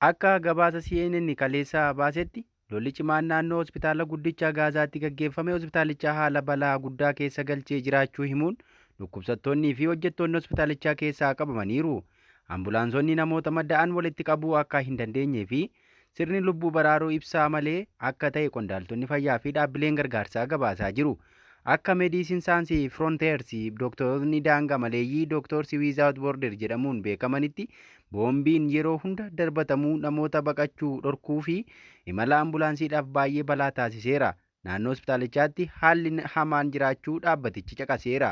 Akka gabaasa CNN kaleessaa baasetti lolli cimaan naannoo hospitaala guddicha Gaazaatti gaggeeffame hospitaalicha haala balaa guddaa keessa galchee jiraachuu himuun dhukkubsattoonnii fi hojjettoonni hospitaalichaa keessaa qabamaniiru. Ambulaansonni namoota madaa'an walitti qabuu akka hin dandeenyee fi sirni lubbuu baraaruu ibsaa malee akka ta'e qondaaltonni fayyaa fi dhaabbileen gargaarsaa gabaasaa jiru. Akka Meediisin Saansii Firoonteers dooktoronni daangaa maleeyyii Dooktorsi Wiizaawut Boorder jedhamuun beekamanitti boombiin yeroo hunda darbatamuu namoota baqachuu dhorkuu fi imala ambulaansiidhaaf baay'ee balaa taasiseera. Naannoo hospitaalichaatti haalli hamaan jiraachuu dhaabbatichi caqaseera.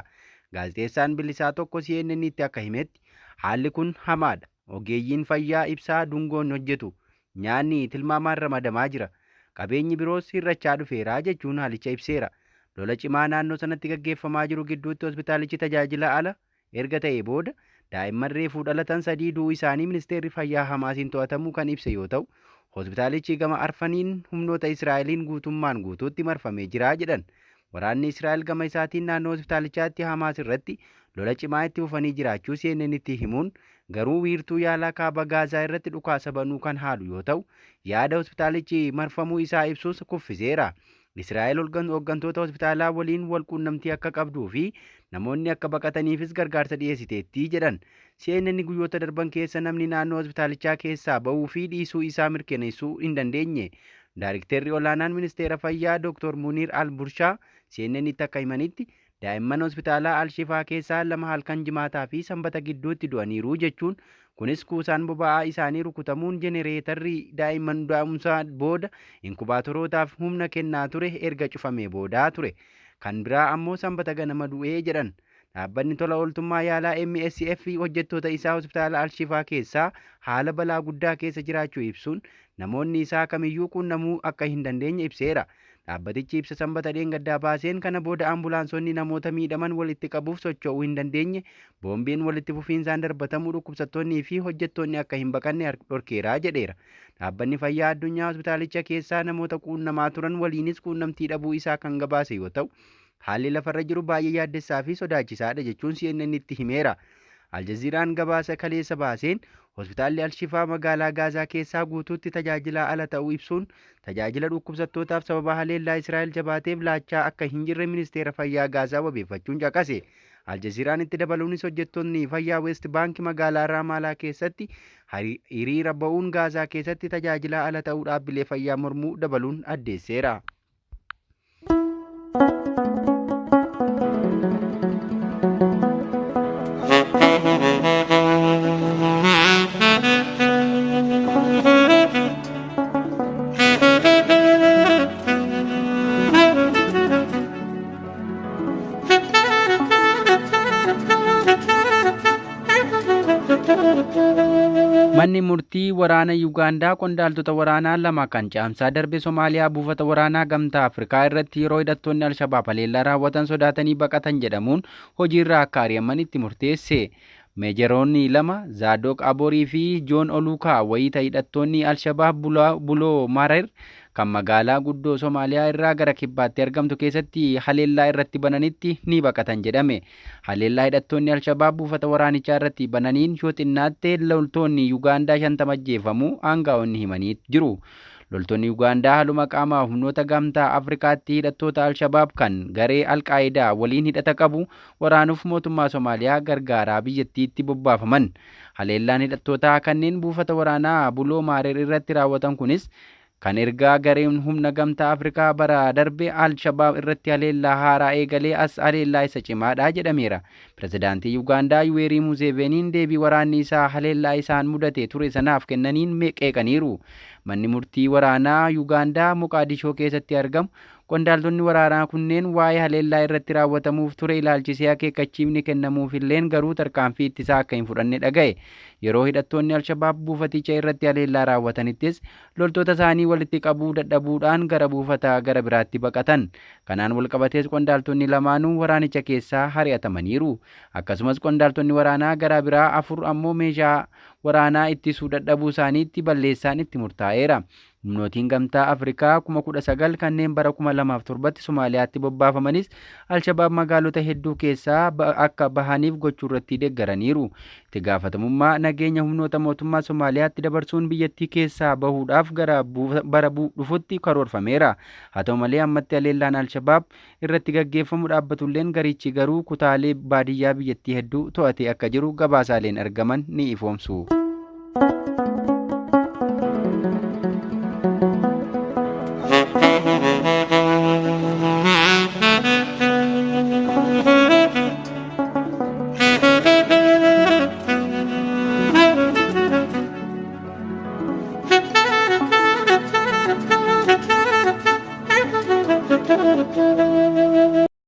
Gaazexeessaan bilisaa tokko CNN'tti akka himetti haalli kun hamaadha. Ogeeyyiin fayyaa ibsaa dungoon hojjetu. Nyaanni tilmaamaan ramadamaa jira. Qabeenyi biroos hir'achaa dhufeera jechuun haalicha ibseera. Lola cimaa naannoo sanatti gaggeeffamaa jiru gidduutti hospitaalichi tajaajila ala erga ta'ee booda daa'imman reefuu dhalatan 3 du'uu isaanii ministeerri fayyaa Hamaasiin to'atamuu kan ibse yoo ta'u, hospitaalichi gama arfaniin humnoota Israa'eliin guutummaan guutuutti marfamee jira jedhan. Waraanni Israa'el gama isaatiin naannoo hospitaalichaatti Hamaas irratti lola cimaa itti fufanii jiraachuu CNN'tti himuun garuu wiirtuu yaalaa kaaba Gaazaa irratti dhukaasa banuu kan haalu yoo ta'u, yaada hospitaalichi marfamuu isaa ibsus kuffiseera. Israa'el hooggantoota hospitaalaa waliin wal quunnamtii akka qabduu fi namoonni akka baqataniifis gargaarsa dhiyeessiteetti jedhan. CNN guyyoota darban keessa namni naannoo hospitaalichaa keessaa ba'uu fi dhiisuu isaa mirkaneessuu hin dandeenye. Daayiriktarri olaanaan ministeera fayyaa Dr. Muniir Al-Burshaa CNN'tti akka himanitti daa'imman hospitaalaa Al-Shifaa keessaa 2 halkan jimaataa fi sanbata gidduutti du'aniiru jechuun kunis kuusaan boba'aa isaanii rukutamuun jenereetarri daa'imman da'umsaa booda inkubaatorootaaf humna kennaa ture erga cufamee boodaa ture. Kan biraa ammoo sanbata ganama du'ee jedhan. Dhaabbanni tola ooltummaa yaalaa MSF hojjettoota isaa hospitaala Al-Shifaa keessaa haala balaa guddaa keessa jiraachuu ibsuun namoonni isaa kamiyyuu quunnamuu akka hin dandeenye ibseera. Dhaabbatichi ibsa sanbata dheengaddaa baaseen kana booda ambulaansonni namoota miidhaman walitti qabuuf socho'uu hin dandeenye boombiin walitti fufiinsaan darbatamuu dhukkubsattoonnii fi hojjettoonni akka hin baqanne dhorkeeraa jedheera. Dhaabbanni fayyaa addunyaa hospitaalicha keessaa namoota quunnamaa turan waliinis quunnamtii dhabuu isaa kan gabaase yoo ta'u, haalli lafarra jiru baay'ee yaaddessaa fi sodaachisaadha jechuun CNN'tti himeera. Aljaziiraan gabaasa kaleessa baaseen hospitaalli Al-Shifaa magaalaa Gaazaa keessaa guutuutti tajaajila ala ta'uu ibsuun tajaajila dhukkubsattootaaf sababa haleellaa Israa'el jabaateef laachaa akka hin jirre ministeera fayyaa Gaazaa wabeeffachuun caqase. Aljaziiraan itti dabaluunis hojjettoonni fayyaa West Bank magaalaa Raamaalaa keessatti hiriira ba'uun Gaazaa keessatti tajaajila ala ta'uu dhaabbilee fayyaa mormuu dabaluun addeesseera. Manni murtii waraana Yuugaandaa qondaaltota waraanaa 2 kan caamsaa darbe Somaaliyaa buufata waraanaa gamtaa Afrikaa irratti yeroo hidhattoonni Al-Shabaab haleellaa raawwatan sodaatanii baqatan jedhamuun hojiirraa akka ari'aman itti murteesse. Meejeroonni 2 Zaadoq Aborii fi Joon Olukaa wayita hidhattoonni Al-Shabaab buloo Marer kan magaalaa guddoo Somaaliyaa irraa gara kibbaatti argamtu keessatti haleellaa irratti bananitti ni baqatan jedhame. Haleellaa hidhattoonni Al-Shabaab buufata waraanichaa irratti bananiin yoo xinnaatte loltoonni Yuugaandaa 50 ajjeefamuu aangaa'onni himanii jiru. Loltoonni Yuugaandaa haaluma qaamaa humnoota gamtaa Afrikaatti hidhattoota Al-Shabaab kan garee Al-Qaayidaa waliin hidhata qabu waraanuuf mootummaa Somaaliyaa gargaaraa biyyattiitti bobbaafaman. Haleellaan hidhattootaa kanneen buufata waraanaa buloo Maarer irratti raawwatan kunis kan ergaa gareen humna gamtaa Afrikaa bara darbe Al-Shabaab irratti haleellaa haaraa eegalee as haleellaa isa cimaadha jedhameera. Pirezidaantii Yuugaandaa Yuweerii Museeveniin deebii waraanni isaa haleellaa isaan mudate ture sanaaf kennaniin qeeqaniiru. Manni murtii waraanaa Yuugaandaa Moqaadishoo keessatti argamu qondaaltonni waraanaa kunneen waa'ee haleellaa irratti raawwatamuuf ture ilaalchisee akeekkachiifni kennamuufilleen garuu tarkaanfii ittisaa akka hin fudhanne dhaga'e. Yeroo hidhattoonni Al-Shabaab buufaticha irratti haleellaa raawwatanittis loltoota isaanii walitti qabuu dadhabuudhaan gara buufata gara biraatti baqatan. Kanaan walqabatees qondaaltonni lamaanuu waraanicha keessaa ari'atamaniiru. Akkasumas qondaaltonni waraanaa gara biraa 4 ammoo meeshaa waraanaa ittisuu dadhabuu isaaniitti balleessaan itti murtaa'eera. Humnootiin gamtaa Afrikaa 19,000 kanneen bara 2007tti Somaaliyaatti bobbaafamanis Alshabaab magaalota hedduu keessaa akka bahaniif gochuu irratti deeggaraniiru. Itti gaafatamummaa nageenya humnoota mootummaa Somaaliyaatti dabarsuun biyyattii keessaa bahuudhaaf gara bara dhufutti karoorfameera. Haa ta'u malee ammatti haleellaan Alshabaab irratti gaggeeffamu dhaabbatulleen garichi garuu kutaalee baadiyyaa biyyattii hedduu to'atee akka jiru gabaasaaleen argaman ni ifoomsu.